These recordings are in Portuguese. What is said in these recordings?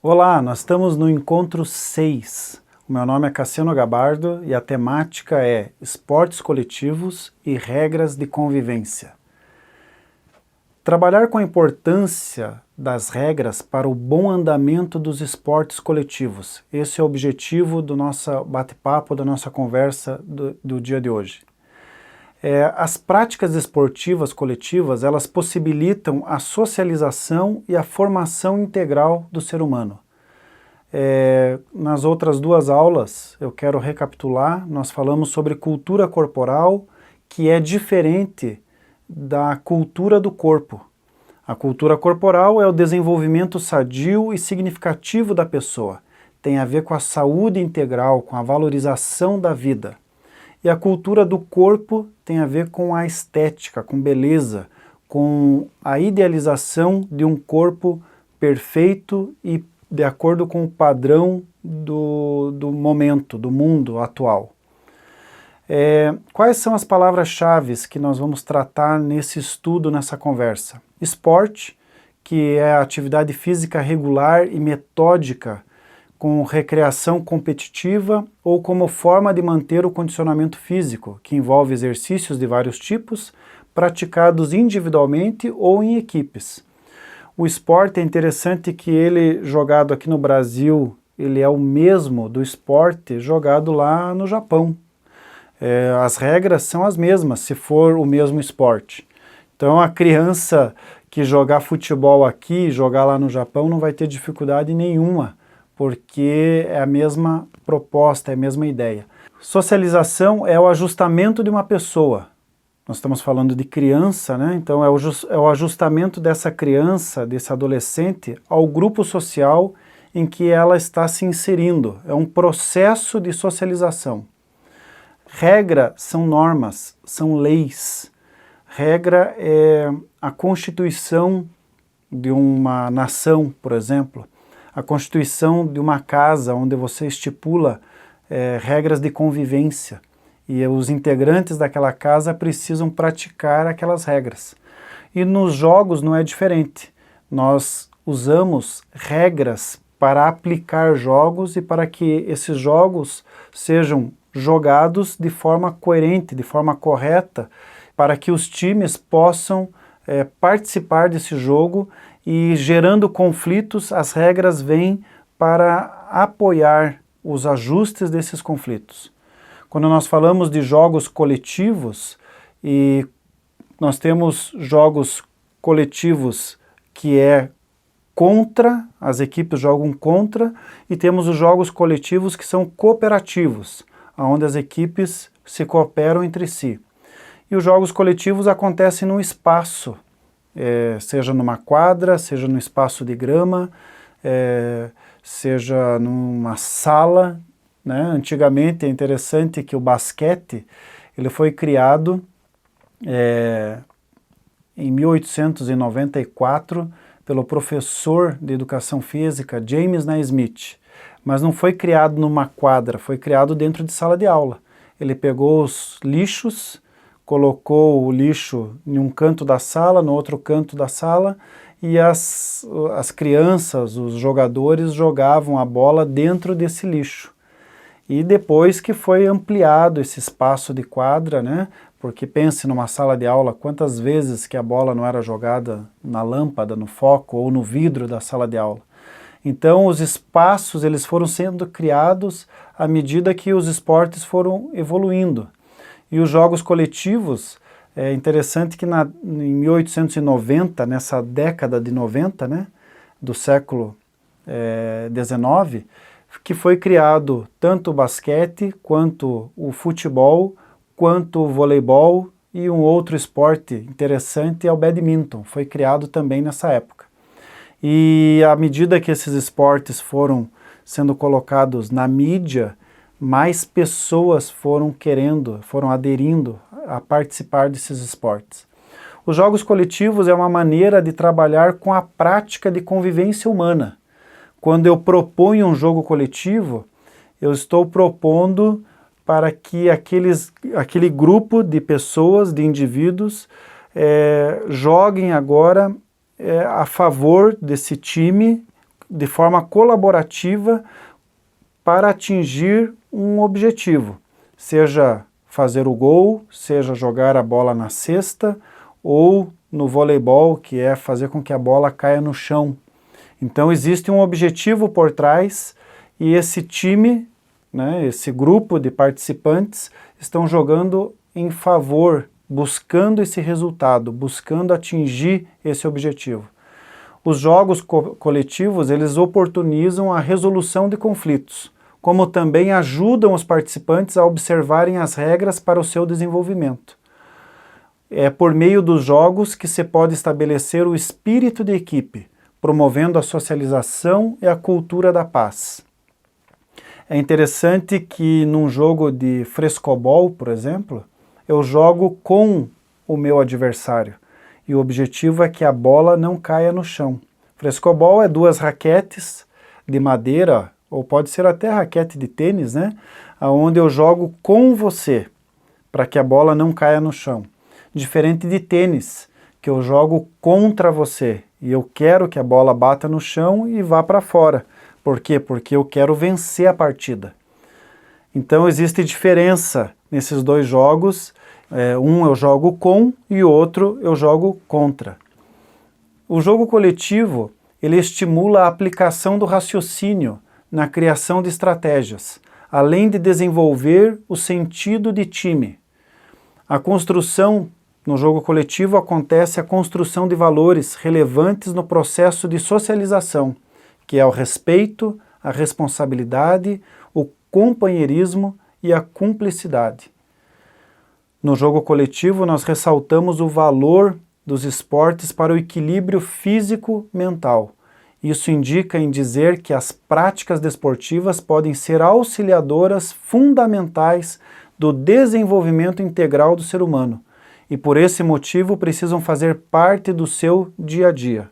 Olá, nós estamos no encontro 6. O meu nome é Cassiano Gabardo e a temática é esportes coletivos e regras de convivência. Trabalhar com a importância das regras para o bom andamento dos esportes coletivos. Esse é o objetivo do nosso bate-papo, da nossa conversa do dia de hoje. As práticas esportivas coletivas, elas possibilitam a socialização e a formação integral do ser humano. Nas outras duas aulas, eu quero recapitular, nós falamos sobre cultura corporal, que é diferente da cultura do corpo. A cultura corporal é o desenvolvimento sadio e significativo da pessoa. Tem a ver com a saúde integral, com a valorização da vida. E a cultura do corpo tem a ver com a estética, com beleza, com a idealização de um corpo perfeito e de acordo com o padrão do momento, do mundo atual. Quais são as palavras-chave que nós vamos tratar nesse estudo, nessa conversa? Esporte, que é a atividade física regular e metódica com recreação competitiva ou como forma de manter o condicionamento físico, que envolve exercícios de vários tipos, praticados individualmente ou em equipes. O esporte é interessante que ele, jogado aqui no Brasil, ele é o mesmo do esporte jogado lá no Japão. As regras são as mesmas, se for o mesmo esporte. Então a criança que jogar futebol aqui e jogar lá no Japão não vai ter dificuldade nenhuma, porque é a mesma proposta, é a mesma ideia. Socialização é o ajustamento de uma pessoa. Nós estamos falando de criança, né? Então é o ajustamento dessa criança, desse adolescente, ao grupo social em que ela está se inserindo. É um processo de socialização. Regra são normas, são leis. Regra é a constituição de uma nação, por exemplo. A constituição de uma casa onde você estipula regras de convivência e os integrantes daquela casa precisam praticar aquelas regras. E nos jogos não é diferente. Nós usamos regras para aplicar jogos e para que esses jogos sejam jogados de forma coerente, de forma correta, para que os times possam participar desse jogo e gerando conflitos, as regras vêm para apoiar os ajustes desses conflitos. Quando nós falamos de jogos coletivos, e nós temos jogos coletivos que é contra, as equipes jogam contra, e temos os jogos coletivos que são cooperativos, onde as equipes se cooperam entre si. E os jogos coletivos acontecem num espaço, seja numa quadra, seja num espaço de grama, seja numa sala, né? Antigamente é interessante que o basquete ele foi criado em 1894 pelo professor de educação física James Naismith, mas não foi criado numa quadra, foi criado dentro de sala de aula. Ele pegou os lixos, colocou o lixo em um canto da sala, no outro canto da sala, e as crianças, os jogadores, jogavam a bola dentro desse lixo. E depois que foi ampliado esse espaço de quadra, né? Porque pense numa sala de aula, quantas vezes que a bola não era jogada na lâmpada, no foco ou no vidro da sala de aula. Então os espaços eles foram sendo criados à medida que os esportes foram evoluindo. E os jogos coletivos, é interessante que em 1890, nessa década de 90, né, do século XIX, que foi criado tanto o basquete, quanto o futebol, quanto o voleibol e um outro esporte interessante é o badminton, foi criado também nessa época. E à medida que esses esportes foram sendo colocados na mídia, mais pessoas foram aderindo a participar desses esportes. Os jogos coletivos é uma maneira de trabalhar com a prática de convivência humana. Quando eu proponho um jogo coletivo, eu estou propondo para que aquele grupo de pessoas, de indivíduos, joguem agora a favor desse time de forma colaborativa para atingir um objetivo, seja fazer o gol, seja jogar a bola na cesta, ou no voleibol, que é fazer com que a bola caia no chão. Então existe um objetivo por trás e esse time, né, esse grupo de participantes estão jogando em favor, buscando esse resultado, buscando atingir esse objetivo. Os jogos coletivos, eles oportunizam a resolução de conflitos, como também ajudam os participantes a observarem as regras para o seu desenvolvimento. É por meio dos jogos que se pode estabelecer o espírito de equipe, promovendo a socialização e a cultura da paz. É interessante que num jogo de frescobol, por exemplo, eu jogo com o meu adversário e o objetivo é que a bola não caia no chão. Frescobol é 2 raquetes de madeira, ou pode ser até raquete de tênis, né? Onde eu jogo com você, para que a bola não caia no chão. Diferente de tênis, que eu jogo contra você, e eu quero que a bola bata no chão e vá para fora. Por quê? Porque eu quero vencer a partida. Então existe diferença nesses 2 jogos, um eu jogo com e o outro eu jogo contra. O jogo coletivo, ele estimula a aplicação do raciocínio na criação de estratégias, além de desenvolver o sentido de time. A construção no jogo coletivo acontece a construção de valores relevantes no processo de socialização, que é o respeito, a responsabilidade, o companheirismo e a cumplicidade. No jogo coletivo, nós ressaltamos o valor dos esportes para o equilíbrio físico-mental. Isso indica em dizer que as práticas desportivas podem ser auxiliadoras fundamentais do desenvolvimento integral do ser humano e por esse motivo precisam fazer parte do seu dia a dia.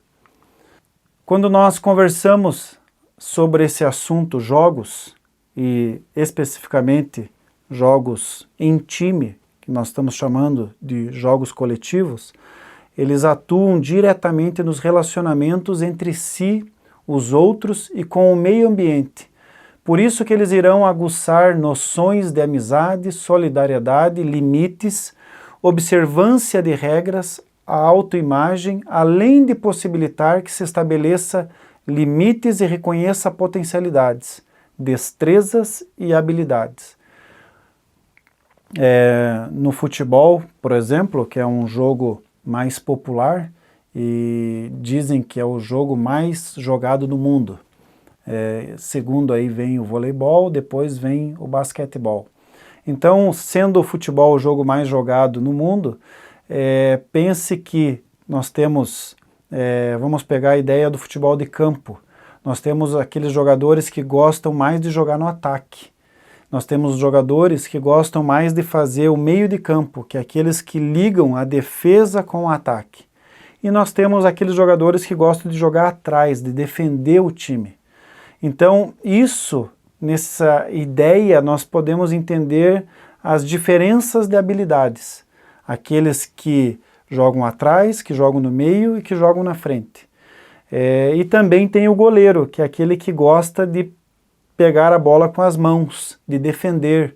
Quando nós conversamos sobre esse assunto jogos, e especificamente jogos em time, que nós estamos chamando de jogos coletivos, eles atuam diretamente nos relacionamentos entre si, os outros e com o meio ambiente. Por isso que eles irão aguçar noções de amizade, solidariedade, limites, observância de regras, a autoimagem, além de possibilitar que se estabeleça limites e reconheça potencialidades, destrezas e habilidades. No futebol, por exemplo, que é um jogo mais popular e dizem que é o jogo mais jogado no mundo. Segundo aí vem o voleibol, depois vem o basquetebol. Então, sendo o futebol o jogo mais jogado no mundo, pense que nós temos, vamos pegar a ideia do futebol de campo, nós temos aqueles jogadores que gostam mais de jogar no ataque. Nós temos jogadores que gostam mais de fazer o meio de campo, que é aqueles que ligam a defesa com o ataque. E nós temos aqueles jogadores que gostam de jogar atrás, de defender o time. Então, nessa ideia, nós podemos entender as diferenças de habilidades. Aqueles que jogam atrás, que jogam no meio e que jogam na frente. E também tem o goleiro, que é aquele que gosta de pegar a bola com as mãos, de defender.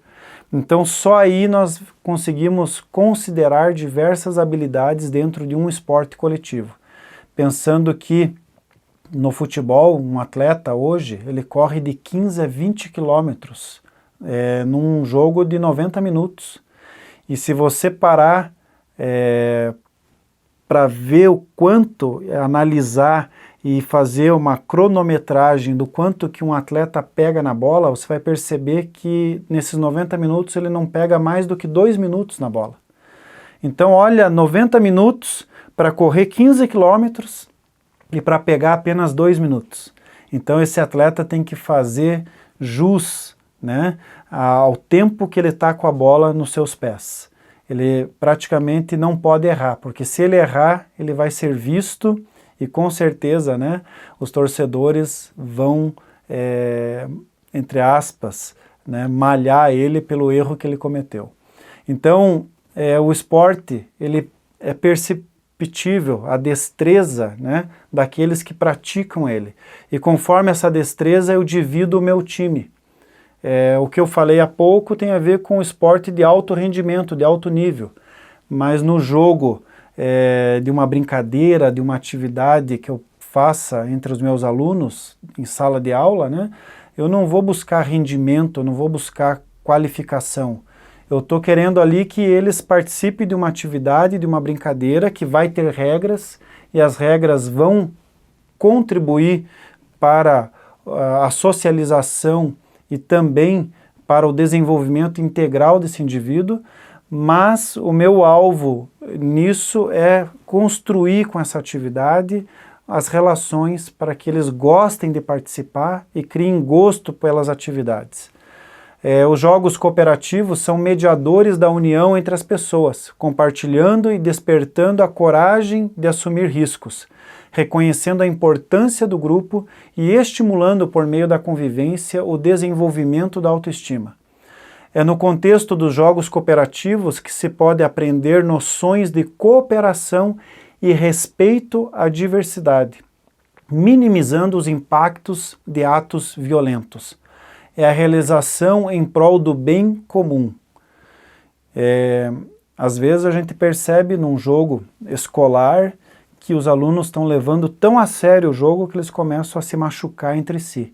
Então só aí nós conseguimos considerar diversas habilidades dentro de um esporte coletivo. Pensando que no futebol, um atleta hoje, ele corre de 15 a 20 quilômetros num jogo de 90 minutos. E se você parar para ver o quanto, analisar e fazer uma cronometragem do quanto que um atleta pega na bola, você vai perceber que nesses 90 minutos ele não pega mais do que 2 minutos na bola. Então olha, 90 minutos para correr 15 quilômetros e para pegar apenas 2 minutos. Então esse atleta tem que fazer jus, né, ao tempo que ele está com a bola nos seus pés. Ele praticamente não pode errar, porque se ele errar, ele vai ser visto e com certeza, né, os torcedores vão, entre aspas, né, malhar ele pelo erro que ele cometeu. Então, o esporte ele é indiscutível a destreza, né, daqueles que praticam ele. E conforme essa destreza eu divido o meu time. O que eu falei há pouco tem a ver com o esporte de alto rendimento, de alto nível. Mas no jogo de uma brincadeira, de uma atividade que eu faça entre os meus alunos em sala de aula, né, eu não vou buscar rendimento, eu não vou buscar qualificação. Eu estou querendo ali que eles participem de uma atividade, de uma brincadeira que vai ter regras, e as regras vão contribuir para a socialização e também para o desenvolvimento integral desse indivíduo, mas o meu alvo nisso é construir com essa atividade as relações para que eles gostem de participar e criem gosto pelas atividades. Os jogos cooperativos são mediadores da união entre as pessoas, compartilhando e despertando a coragem de assumir riscos, reconhecendo a importância do grupo e estimulando por meio da convivência o desenvolvimento da autoestima. É no contexto dos jogos cooperativos que se pode aprender noções de cooperação e respeito à diversidade, minimizando os impactos de atos violentos. É a realização em prol do bem comum. Às vezes a gente percebe num jogo escolar que os alunos estão levando tão a sério o jogo que eles começam a se machucar entre si.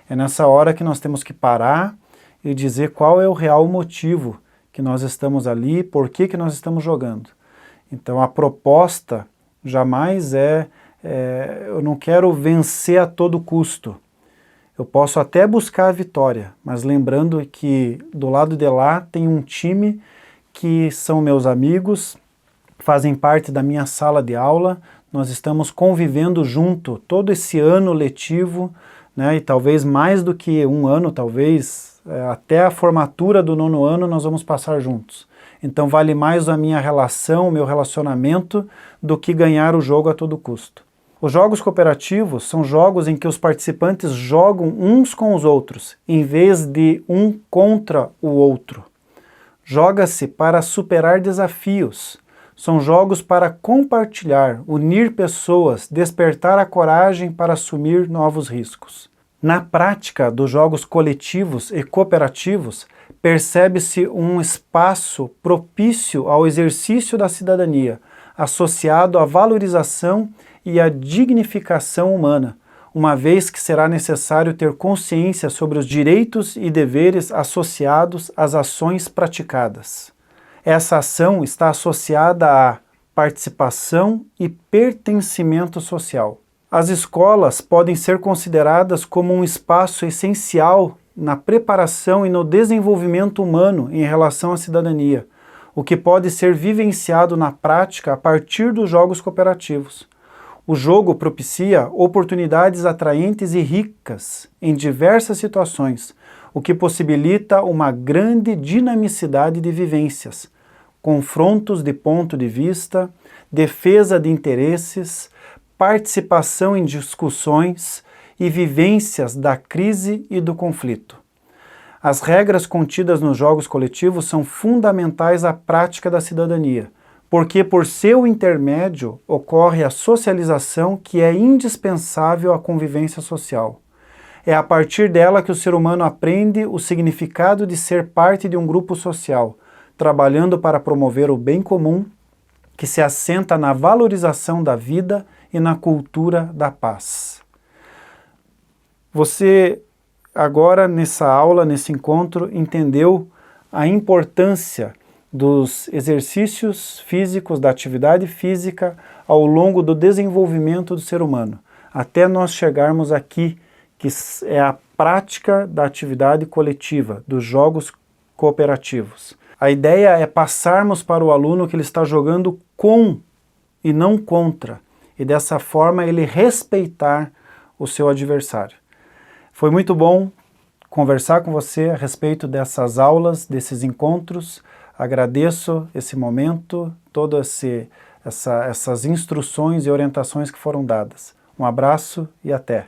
É nessa hora que nós temos que parar e dizer qual é o real motivo que nós estamos ali, por que nós estamos jogando. Então a proposta jamais eu não quero vencer a todo custo. Eu posso até buscar a vitória, mas lembrando que do lado de lá tem um time que são meus amigos, fazem parte da minha sala de aula, nós estamos convivendo junto todo esse ano letivo, né, e talvez mais do que um ano, talvez até a formatura do 9º ano nós vamos passar juntos. Então vale mais a minha relação, o meu relacionamento, do que ganhar o jogo a todo custo. Os jogos cooperativos são jogos em que os participantes jogam uns com os outros, em vez de um contra o outro. Joga-se para superar desafios. São jogos para compartilhar, unir pessoas, despertar a coragem para assumir novos riscos. Na prática dos jogos coletivos e cooperativos, percebe-se um espaço propício ao exercício da cidadania, associado à valorização e à dignificação humana, uma vez que será necessário ter consciência sobre os direitos e deveres associados às ações praticadas. Essa ação está associada à participação e pertencimento social. As escolas podem ser consideradas como um espaço essencial na preparação e no desenvolvimento humano em relação à cidadania, o que pode ser vivenciado na prática a partir dos jogos cooperativos. O jogo propicia oportunidades atraentes e ricas em diversas situações, o que possibilita uma grande dinamicidade de vivências, confrontos de ponto de vista, defesa de interesses, participação em discussões e vivências da crise e do conflito. As regras contidas nos jogos coletivos são fundamentais à prática da cidadania, porque por seu intermédio ocorre a socialização que é indispensável à convivência social. É a partir dela que o ser humano aprende o significado de ser parte de um grupo social, trabalhando para promover o bem comum, que se assenta na valorização da vida e na cultura da paz. Você agora nessa aula, nesse encontro, entendeu a importância dos exercícios físicos, da atividade física ao longo do desenvolvimento do ser humano, até nós chegarmos aqui, que é a prática da atividade coletiva, dos jogos cooperativos. A ideia é passarmos para o aluno que ele está jogando com e não contra, e dessa forma ele respeitar o seu adversário. Foi muito bom conversar com você a respeito dessas aulas, desses encontros. Agradeço esse momento, todas essas instruções e orientações que foram dadas. Um abraço e até!